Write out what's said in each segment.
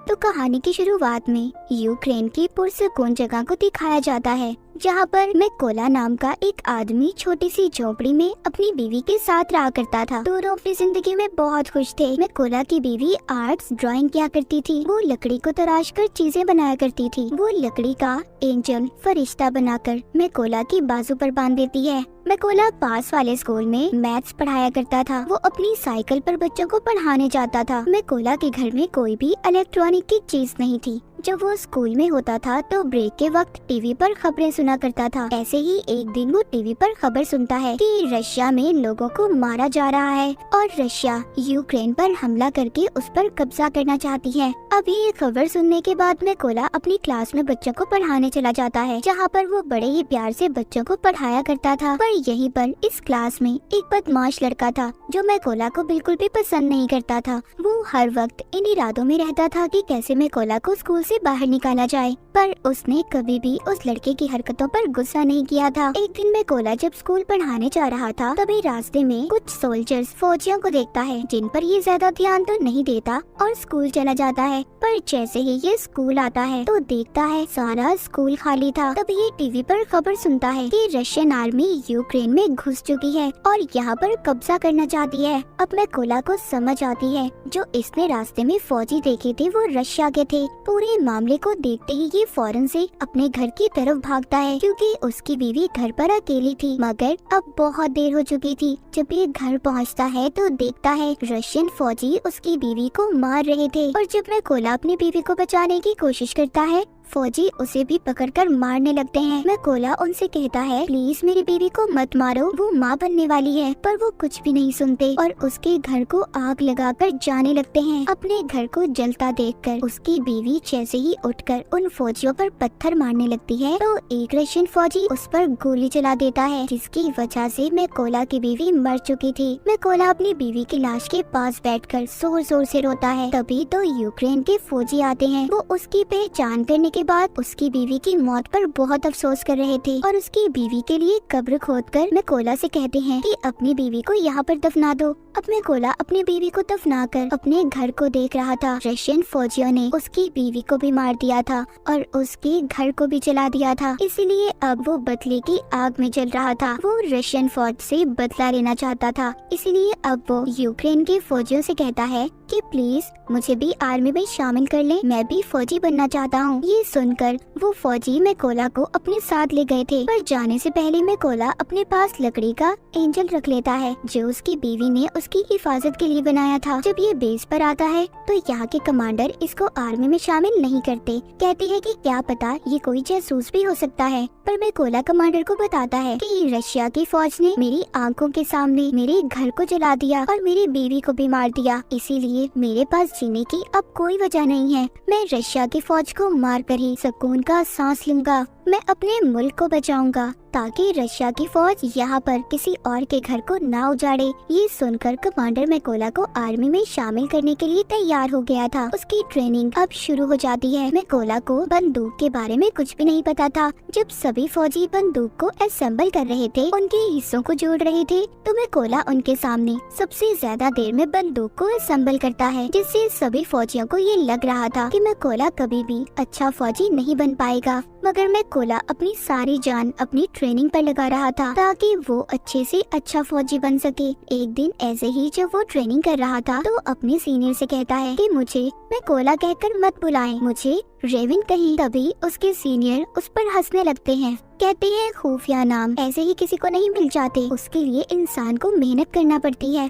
तो कहानी की शुरुआत में यूक्रेन की पुरसकून जगह को दिखाया जाता है, जहाँ पर मैकोला नाम का एक आदमी छोटी सी झोपड़ी में अपनी बीवी के साथ रहा करता था। दोनों अपनी जिंदगी में बहुत खुश थे। मैकोला की बीवी आर्ट्स ड्राइंग किया करती थी। वो लकड़ी को तराश कर चीजें बनाया करती थी। वो लकड़ी का एंजल फरिश्ता बनाकर मैकोला की बाजू पर बांध देती है। मैकोला पास वाले स्कूल में मैथ्स पढ़ाया करता था। वो अपनी साइकिल पर बच्चों को पढ़ाने जाता था। मैकोला के घर में कोई भी इलेक्ट्रॉनिक की चीज नहीं थी। जब वो स्कूल में होता था तो ब्रेक के वक्त टीवी पर खबरें सुना करता था। ऐसे ही एक दिन वो टीवी पर खबर सुनता है कि रशिया में लोगों को मारा जा रहा है और रशिया यूक्रेन पर हमला करके उस पर कब्जा करना चाहती है। अब ये खबर सुनने के बाद मैकोला अपनी क्लास में बच्चों को पढ़ाने चला जाता है, जहाँ पर वो बड़े ही प्यार से बच्चों को पढ़ाया करता था। पर यहीं पर इस क्लास में एक बदमाश लड़का था जो मैकोला को बिल्कुल भी पसंद नहीं करता था। वो हर वक्त इन इरादों में रहता था कि कैसे मैकोला को स्कूल से बाहर निकाला जाए, पर उसने कभी भी उस लड़के की हरकतों पर गुस्सा नहीं किया था। एक दिन मैकोला जब स्कूल पढ़ाने जा रहा था, तभी रास्ते में कुछ सोल्जर्स फौजियों को देखता है, जिन पर ये ज्यादा ध्यान तो नहीं देता और स्कूल चला जाता है। पर जैसे ही ये स्कूल आता है तो देखता है सारा स्कूल खाली था। तब ये टीवी पर खबर सुनता है कि रशियन आर्मी यूक्रेन में घुस चुकी है और यहाँ पर कब्जा करना चाहती है। अब मैकोला को समझ आती है जो इसने रास्ते में फौजी देखे थे वो रशिया के थे। पूरे मामले को देखते ही ये फौरन से अपने घर की तरफ भागता है, क्योंकि उसकी बीवी घर पर अकेली थी। मगर अब बहुत देर हो चुकी थी। जब ये घर पहुंचता है तो देखता है रशियन फौजी उसकी बीवी को मार रहे थे और जब मैकोला अपनी बीवी को बचाने की कोशिश करता है, फौजी उसे भी पकड़कर मारने लगते हैं। मैकोला उनसे कहता है प्लीज मेरी बीवी को मत मारो, वो माँ बनने वाली है। पर वो कुछ भी नहीं सुनते और उसके घर को आग लगाकर जाने लगते हैं। अपने घर को जलता देखकर उसकी बीवी जैसे ही उठकर उन फौजियों पर पत्थर मारने लगती है तो एक रशियन फौजी उस पर गोली चला देता है, जिसकी वजह से मैकोला की बीवी मर चुकी थी। मैकोला अपनी बीवी की लाश के पास बैठकर जोर जोर से रोता है। तभी तो यूक्रेन के फौजी आते हैं। वो उसकी पहचान करने के बाद उसकी बीवी की मौत पर बहुत अफसोस कर रहे थे और उसकी बीवी के लिए कब्र खोदकर मैकोला से कहते हैं कि अपनी बीवी को यहाँ पर दफना दो। अब मैकोला अपनी बीवी को दफनाकर अपने घर को देख रहा था। रशियन फौजियों ने उसकी बीवी को भी मार दिया था और उसके घर को भी जला दिया था, इसलिए अब वो बदले की आग में जल रहा था। वो रशियन फौज से बदला लेना चाहता था, इसलिए अब वो यूक्रेन के फौजियों से कहता है कि प्लीज मुझे भी आर्मी में शामिल कर ले, मैं भी फौजी बनना चाहता हूँ। ये सुनकर वो फौजी मैकोला को अपने साथ ले गए थे, पर जाने से पहले मैकोला अपने पास लकड़ी का एंजल रख लेता है जो उसकी बीवी ने उसकी हिफाजत के लिए बनाया था। जब ये बेस पर आता है तो यहाँ के कमांडर इसको आर्मी में शामिल नहीं करते, कहते हैं कि क्या पता ये कोई जासूस भी हो सकता है। पर मैकोला कमांडर को बताता है कि रशिया की फौज ने मेरी आंखों के सामने मेरे घर को जला दिया और मेरी बीवी को भी मार दिया, इसीलिए मेरे पास जीने की अब कोई वजह नहीं है। मैं रशिया की फौज को मार कर ही सुकून का सांस लूंगा। मैं अपने मुल्क को बचाऊंगा ताकि रशिया की फौज यहाँ पर किसी और के घर को ना उजाड़े। ये सुनकर कमांडर मैकोला को आर्मी में शामिल करने के लिए तैयार हो गया था। उसकी ट्रेनिंग अब शुरू हो जाती है। मैकोला को बंदूक के बारे में कुछ भी नहीं पता था। जब सभी फौजी बंदूक को असेंबल कर रहे थे, उनके हिस्सों को जोड़ रहे थे, तो मैकोला उनके सामने सबसे ज्यादा देर में बंदूक को असेंबल करता है, जिससे सभी फौजियों को ये लग रहा था कि मैकोला कभी भी अच्छा फौजी नहीं बन पाएगा। मगर मैकोला अपनी सारी जान अपनी ट्रेनिंग पर लगा रहा था ताकि वो अच्छे से अच्छा फौजी बन सके। एक दिन ऐसे ही जब वो ट्रेनिंग कर रहा था तो अपने सीनियर से कहता है कि मुझे मैकोला कहकर मत बुलाएं, मुझे रेविन कहीं। तभी उसके सीनियर उस पर हंसने लगते हैं, कहते हैं खुफिया नाम ऐसे ही किसी को नहीं मिल जाते, उसके लिए इंसान को मेहनत करना पड़ती है।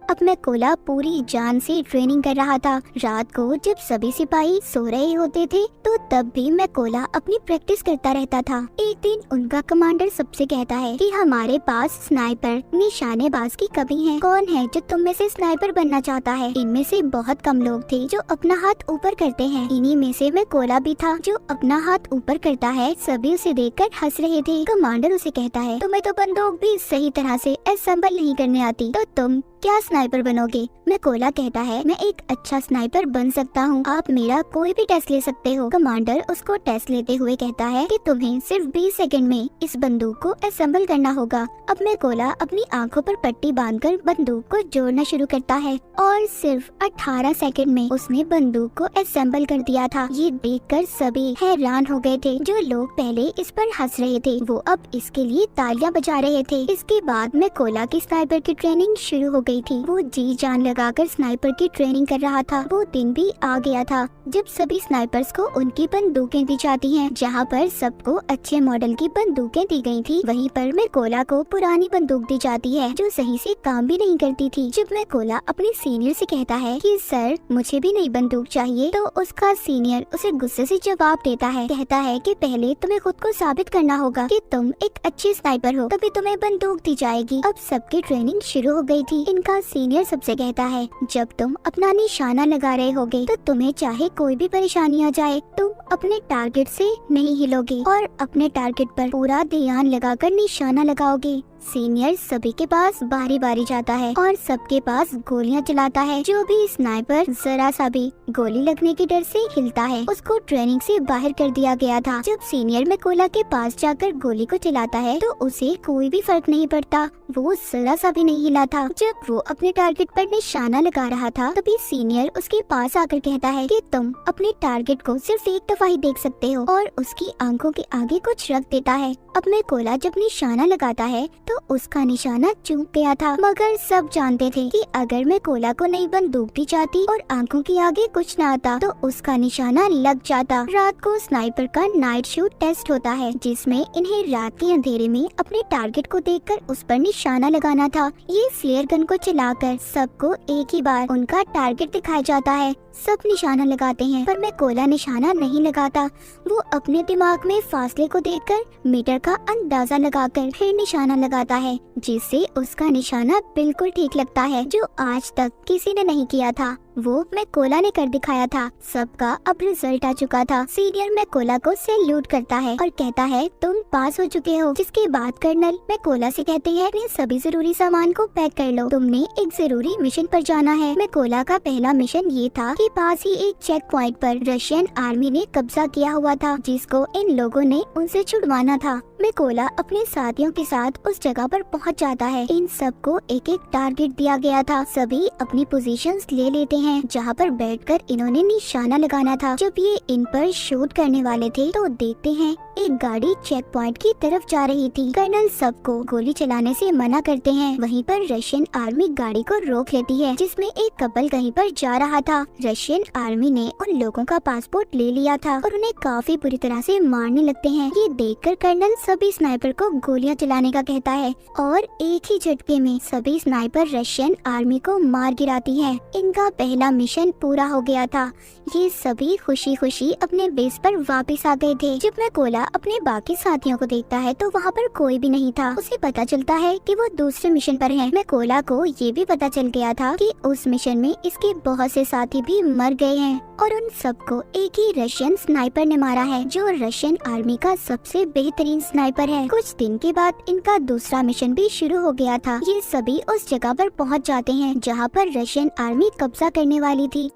अब मैकोला पूरी जान से ट्रेनिंग कर रहा था। रात को जब सभी सिपाही सो रहे होते थे तो तब भी मैकोला अपनी प्रैक्टिस करता रहता था। एक दिन उनका कमांडर सबसे कहता है कि हमारे पास स्नाइपर निशानेबाज की कमी है, कौन है जो तुम में से स्नाइपर बनना चाहता है? इनमें से बहुत कम लोग थे जो अपना हाथ ऊपर करते हैं। इन्हीं में से मैकोला भी था जो अपना हाथ ऊपर करता है। सभी उसे देखकर हंस रहे थे। कमांडर उसे कहता है तुम्हें तो बंदूक भी सही तरह से असेंबल नहीं करने आती, तो तुम क्या स्नाइपर बनोगे? मैकोला कहता है, मैं एक अच्छा स्नाइपर बन सकता हूँ, आप मेरा कोई भी टेस्ट ले सकते हो। कमांडर उसको टेस्ट लेते हुए कहता है कि तुम्हें सिर्फ 20 सेकंड में इस बंदूक को असेंबल करना होगा। अब मैकोला अपनी आंखों पर पट्टी बांधकर बंदूक को जोड़ना शुरू करता है और सिर्फ 18 सेकंड में उसने बंदूक को असेंबल कर दिया था। ये देखकर सभी हैरान हो गए थे। जो लोग पहले इस पर हंस रहे थे वो अब इसके लिए तालियां बजा रहे थे। इसके बाद मैकोला की स्नाइपर की ट्रेनिंग शुरू हो गई थी। वो जी जान लगाकर स्नाइपर की ट्रेनिंग कर रहा था। वो दिन भी आ गया था जब सभी स्नाइपर्स को उनकी बंदूकें दी जाती हैं। जहाँ पर सबको अच्छे मॉडल की बंदूकें दी गई थी, वहीं पर मैकोला को पुरानी बंदूक दी जाती है जो सही से काम भी नहीं करती थी। जब मैकोला अपने सीनियर से कहता है कि सर मुझे भी नई बंदूक चाहिए, तो उसका सीनियर उसे गुस्से से जवाब देता है। कहता है कि पहले तुम्हें खुद को साबित करना होगा कि तुम एक अच्छी स्नाइपर हो, तभी तुम्हें बंदूक दी जाएगी। अब सबकी ट्रेनिंग शुरू हो गई थी। इनका सीनियर सबसे कहता है, जब तुम अपना निशाना लगा रहे होगे तो तुम्हें चाहे कोई भी परेशानी आ जाए, तुम अपने टारगेट से नहीं हिलोगे और अपने टारगेट पर पूरा ध्यान लगाकर निशाना लगाओगे। सीनियर सभी के पास बारी बारी जाता है और सबके पास गोलियां चलाता है। जो भी स्नाइपर जरा सा भी गोली लगने के डर से हिलता है, उसको ट्रेनिंग से बाहर कर दिया गया था। जब सीनियर मैकोला के पास जाकर गोली को चलाता है तो उसे कोई भी फर्क नहीं पड़ता, वो जरा सा भी नहीं हिला था। जब वो अपने टारगेट पर निशाना लगा रहा था, तभी सीनियर उसके पास आकर कहता है कि तुम अपने टारगेट को सिर्फ एक दफा ही देख सकते हो, और उसकी आंखों के आगे कुछ रख देता है। अब मैकोला जब निशाना लगाता है तो उसका निशाना चूक गया था, मगर सब जानते थे कि अगर मैकोला को नई बंदूक दी जाती और आंखों के आगे कुछ न आता तो उसका निशाना लग जाता। रात को स्नाइपर का नाइट शूट टेस्ट होता है, जिसमें इन्हें रात के अंधेरे में अपने टारगेट को देखकर उस पर निशाना लगाना था। ये फ्लेयर गन को चलाकर सबको एक ही बार उनका टारगेट दिखाया जाता है। सब निशाना लगाते हैं पर मैकोला निशाना नहीं लगाता। वो अपने दिमाग में फासले को देखकर मीटर का अंदाजा लगाकर फिर निशाना लगाता है, जिससे उसका निशाना बिल्कुल ठीक लगता है, जो आज तक किसी ने नहीं किया था। वो मैकोला ने कर दिखाया था। सबका अब रिजल्ट आ चुका था। सीनियर मैकोला को सैल्यूट करता है और कहता है तुम पास हो चुके हो। जिसके बाद कर्नल मैकोला से कहते हैं अपने सभी जरूरी सामान को पैक कर लो, तुमने एक जरूरी मिशन पर जाना है। मैकोला का पहला मिशन ये था कि पास ही एक चेक पॉइंट पर रशियन आर्मी ने कब्जा किया हुआ था, जिसको इन लोगों ने उनसे छुड़वाना था। मैकोला अपने साथियों के साथ उस जगह पर पहुंच जाता है। इन सबको एक एक टारगेट दिया गया था। सभी अपनी पोजीशंस ले लेते हैं जहां पर बैठकर इन्होंने निशाना लगाना था। जब ये इन पर शूट करने वाले थे तो देखते हैं एक गाड़ी चेक पॉइंट की तरफ जा रही थी। कर्नल सबको गोली चलाने से मना करते हैं। वहीं पर रशियन आर्मी गाड़ी को रोक लेती है, जिसमें एक कपल कहीं पर जा रहा था। रशियन आर्मी ने उन लोगों का पासपोर्ट ले लिया था और उन्हें काफी बुरी तरह से मारने लगते हैं। ये देखकर कर्नल सभी स्नाइपर को गोलियां चलाने का कहता है और एक ही झटके में सभी स्नाइपर रशियन आर्मी को मार गिराती है। इनका पहला मिशन पूरा हो गया था। ये सभी खुशी खुशी अपने बेस पर वापस आ गए थे। जब मैकोला अपने बाकी साथियों को देखता है तो वहाँ पर कोई भी नहीं था। उसे पता चलता है कि वो दूसरे मिशन पर है। मैकोला को ये भी पता चल गया था कि उस मिशन में इसके बहुत से साथी भी मर गए हैं और उन सबको एक ही रशियन स्नाइपर ने मारा है, जो रशियन आर्मी का सबसे बेहतरीन स्नाइपर है। कुछ दिन के बाद इनका दूसरा मिशन भी शुरू हो गया था। ये सभी उस जगह पर पहुंच जाते हैं जहां पर रशियन आर्मी कब्जा करने वाली थी।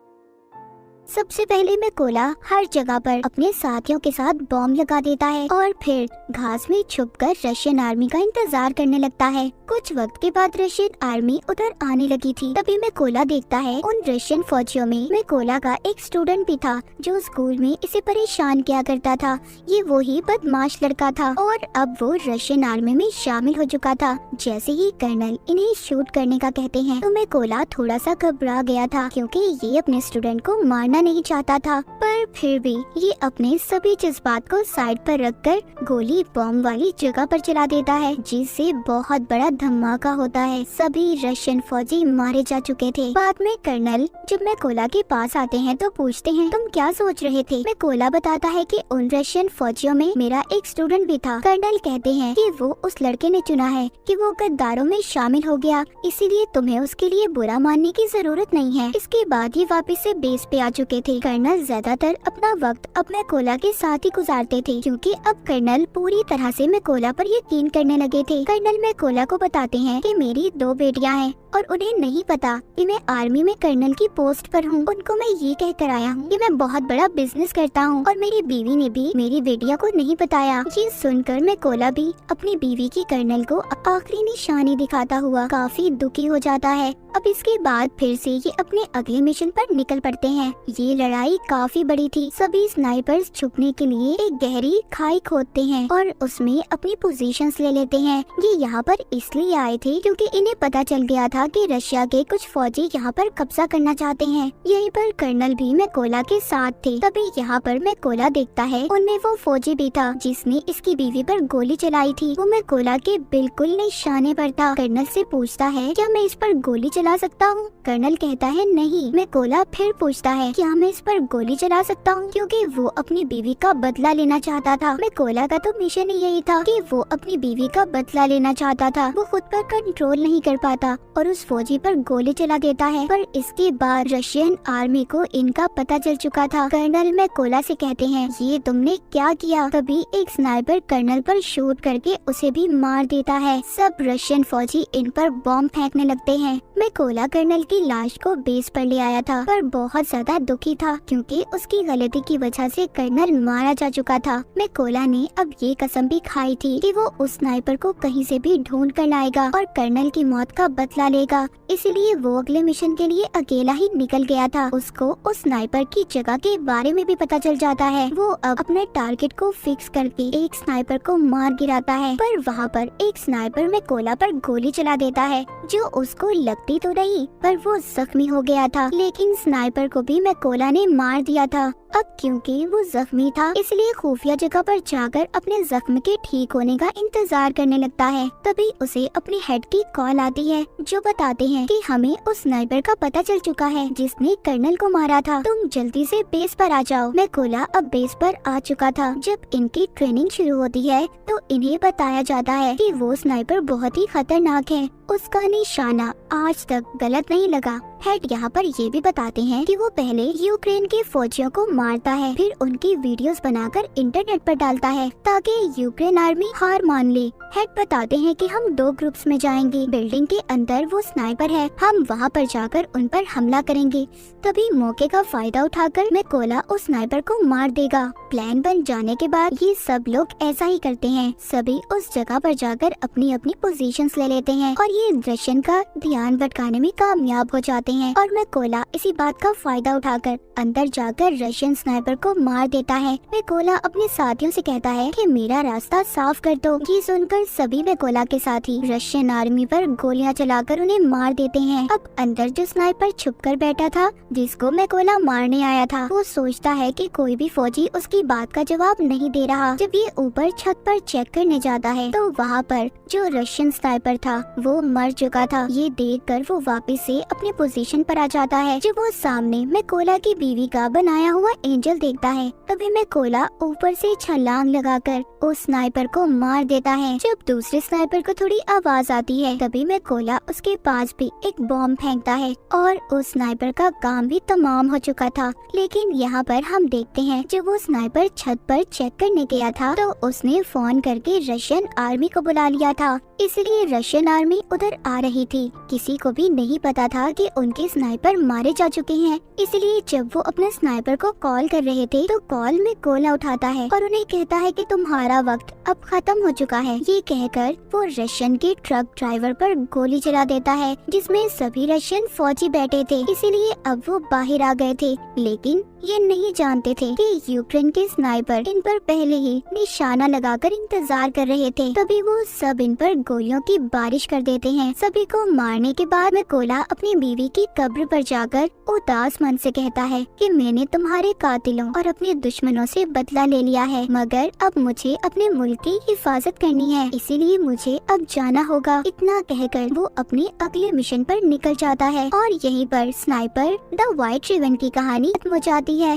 सबसे पहले मैकोला हर जगह पर अपने साथियों के साथ बॉम्ब लगा देता है और फिर घास में छुपकर रशियन आर्मी का इंतजार करने लगता है। कुछ वक्त के बाद रशियन आर्मी उधर आने लगी थी। तभी मैकोला देखता है उन रशियन फौजियों में मैकोला का एक स्टूडेंट भी था, जो स्कूल में इसे परेशान किया करता था। ये वही बदमाश लड़का था और अब वो रशियन आर्मी में शामिल हो चुका था। जैसे ही कर्नल इन्हें शूट करने का कहते हैं तो मैकोला थोड़ा सा घबरा गया था, क्योंकि ये अपने स्टूडेंट को मारना नहीं चाहता था। पर फिर भी ये अपने सभी जज्बात को साइड पर रखकर गोली बॉम्ब वाली जगह पर चला देता है, जिससे बहुत बड़ा धमाका होता है। सभी रशियन फौजी मारे जा चुके थे। बाद में कर्नल जब मैकोला के पास आते हैं तो पूछते हैं तुम क्या सोच रहे थे। मैकोला बताता है कि उन रशियन फौजियों में मेरा एक स्टूडेंट भी था। कर्नल कहते हैं कि वो उस लड़के ने चुना है कि वो गद्दारों में शामिल हो गया, इसीलिए तुम्हें उसके लिए बुरा मानने की जरूरत नहीं है। इसके बाद ये वापस से बेस पे आ चुके चुके थे। कर्नल ज्यादातर अपना वक्त अब मैकोला के साथ ही गुजारते थे, क्योंकि अब कर्नल पूरी तरह से मैकोला पर यकीन करने लगे थे। कर्नल मैकोला को बताते हैं कि मेरी 2 बेटियां हैं और उन्हें नहीं पता कि मैं आर्मी में कर्नल की पोस्ट पर हूँ। उनको मैं ये कह कर आया हूँ कि मैं बहुत बड़ा बिजनेस करता हूँ और मेरी बीवी ने भी मेरी बेटियों को नहीं बताया। ये सुनकर मैकोला भी अपनी बीवी की कर्नल को आखिरी निशानी दिखाता हुआ काफी दुखी हो जाता है। अब इसके बाद फिर से ये अपने अगले मिशन पर निकल पड़ते हैं। ये लड़ाई काफी बड़ी थी। सभी स्नाइपर्स छुपने के लिए एक गहरी खाई खोदते हैं और उसमें अपनी पोजीशंस ले लेते हैं। ये यहाँ पर इसलिए आए थे क्योंकि इन्हें पता चल गया था कि रशिया के कुछ फौजी यहाँ पर कब्जा करना चाहते हैं। यहीं पर कर्नल भी मैकोला के साथ थे। तभी यहाँ पर मैकोला देखता है उनमें वो फौजी भी था जिसने इसकी बीवी पर गोली चलाई थी। वो मैकोला के बिल्कुल निशाने पर था। कर्नल से पूछता है क्या मैं इस पर गोली चला सकता हूँ? कर्नल कहता है नहीं। मैकोला फिर पूछता है क्या मैं इस पर गोली चला सकता हूँ, क्योंकि वो अपनी बीवी का बदला लेना चाहता था। मैकोला का तो मिशन ही यही था कि वो अपनी बीवी का बदला लेना चाहता था। वो खुद पर कंट्रोल नहीं कर पाता और उस फौजी पर गोली चला देता है। पर इसके बाद रशियन आर्मी को इनका पता चल चुका था। कर्नल मैकोला से कहते हैं ये तुमने क्या किया? तभी एक स्नाइपर कर्नल पर शूट करके उसे भी मार देता है। सब रशियन फौजी इन पर बॉम्ब फेंकने लगते हैं। मैकोला कर्नल की लाश को बेस पर ले आया था, पर बहुत ज्यादा दुखी था क्योंकि उसकी गलती की वजह से कर्नल मारा जा चुका था। मैकोला ने अब ये कसम भी खाई थी कि वो उस स्नाइपर को कहीं से भी ढूंढ कर लाएगा और कर्नल की मौत का बदला लेगा। इसलिए वो अगले मिशन के लिए अकेला ही निकल गया था। उसको उस स्नाइपर की जगह के बारे में भी पता चल जाता है। वो अब अपने टारगेट को फिक्स करके एक स्नाइपर को मार गिराता है, पर वहाँ पर एक स्नाइपर मैकोला पर गोली चला देता है जो उसको लगती तो रही, पर वो जख्मी हो गया था। लेकिन स्नाइपर को भी मैकोला ने मार दिया था। अब क्योंकि वो जख्मी था इसलिए खुफिया जगह पर जाकर अपने जख्म के ठीक होने का इंतजार करने लगता है। तभी उसे अपने हेड की कॉल आती है जो बताते हैं कि हमें उस स्नाइपर का पता चल चुका है जिसने कर्नल को मारा था। तुम जल्दी से बेस पर आ जाओ। मैकोला अब बेस पर आ चुका था। जब इनकी ट्रेनिंग शुरू होती है तो इन्हें बताया जाता है कि वो स्नाइपर बहुत ही खतरनाक है। उसका निशाना आज तक गलत नहीं लगा। हेड यहाँ पर ये भी बताते हैं कि वो पहले यूक्रेन के फौजियों को मारता है, फिर उनकी वीडियोस बनाकर इंटरनेट पर डालता है ताकि यूक्रेन आर्मी हार मान ले। हेड बताते हैं कि हम 2 ग्रुप्स में जाएंगे। बिल्डिंग के अंदर वो स्नाइपर है, हम वहाँ पर जाकर उन पर हमला करेंगे। तभी मौके का फायदा उठाकर मैकोला उस स्नाइपर को मार देगा। प्लान बन जाने के बाद ये सब लोग ऐसा ही करते हैं। सभी उस जगह पर जाकर अपनी अपनी पोजीशंस ले लेते हैं और ये रशियन का ध्यान भटकाने में कामयाब हो जाते हैं। और मैकोला इसी बात का फायदा उठाकर अंदर जाकर रशियन स्नाइपर को मार देता है। मैकोला अपने साथियों से कहता है कि मेरा रास्ता साफ कर दो। ये सुनकर सभी मैकोला के साथी रशियन आर्मी पर गोलियां चलाकर उन्हें मार देते हैं। अब अंदर जो स्नाइपर छुपकर बैठा था जिसको मैकोला मारने आया था, वो सोचता है कि कोई भी फौजी उसकी बात का जवाब नहीं दे रहा। जब ये ऊपर छत पर चेक करने जाता है तो वहाँ पर जो रशियन स्नाइपर था वो मर चुका था। ये देखकर वो वापस से अपने पोजीशन पर आ जाता है। जब वो सामने मैकोला की बीवी का बनाया हुआ एंजल देखता है तभी मैकोला ऊपर से छलांग लगाकर उस स्नाइपर को मार देता है। जब दूसरे स्नाइपर को थोड़ी आवाज आती है तभी मैकोला उसके पास भी एक बॉम्ब फेंकता है और उस स्नाइपर का काम भी तमाम हो चुका था। लेकिन यहाँ पर हम देखते हैं जब वो स्नाइपर छत पर चेक करने गया था तो उसने फोन करके रशियन आर्मी को बुला लिया था। इसलिए रशियन आर्मी उधर आ रही थी। किसी को भी नहीं पता था कि उनके स्नाइपर मारे जा चुके हैं। इसलिए जब वो अपने स्नाइपर को कॉल कर रहे थे तो कॉल में कोला उठाता है और उन्हें कहता है कि तुम्हारा वक्त अब खत्म हो चुका है। ये कहकर वो रशियन के ट्रक ड्राइवर पर गोली चला देता है जिसमें सभी रशियन फौजी बैठे थे। इसीलिए अब वो बाहर आ गए थे, लेकिन ये नहीं जानते थे कि यूक्रेन के स्नाइपर इन पर पहले ही निशाना लगाकर इंतजार कर रहे थे। तभी वो सब इन पर गोलियों की बारिश कर देते हैं। सभी को मारने के बाद मैकोला अपनी बीवी की कब्र पर जाकर उदास मन से कहता है कि मैंने तुम्हारे कातिलों और अपने दुश्मनों से बदला ले लिया है, मगर अब मुझे अपने मुल्क की हिफाजत करनी है, इसीलिए मुझे अब जाना होगा। इतना कहकर वो अपने अगले मिशन पर निकल जाता है और यहीं पर स्नाइपर द व्हाइट रिबन की कहानी खत्म हो जाती है।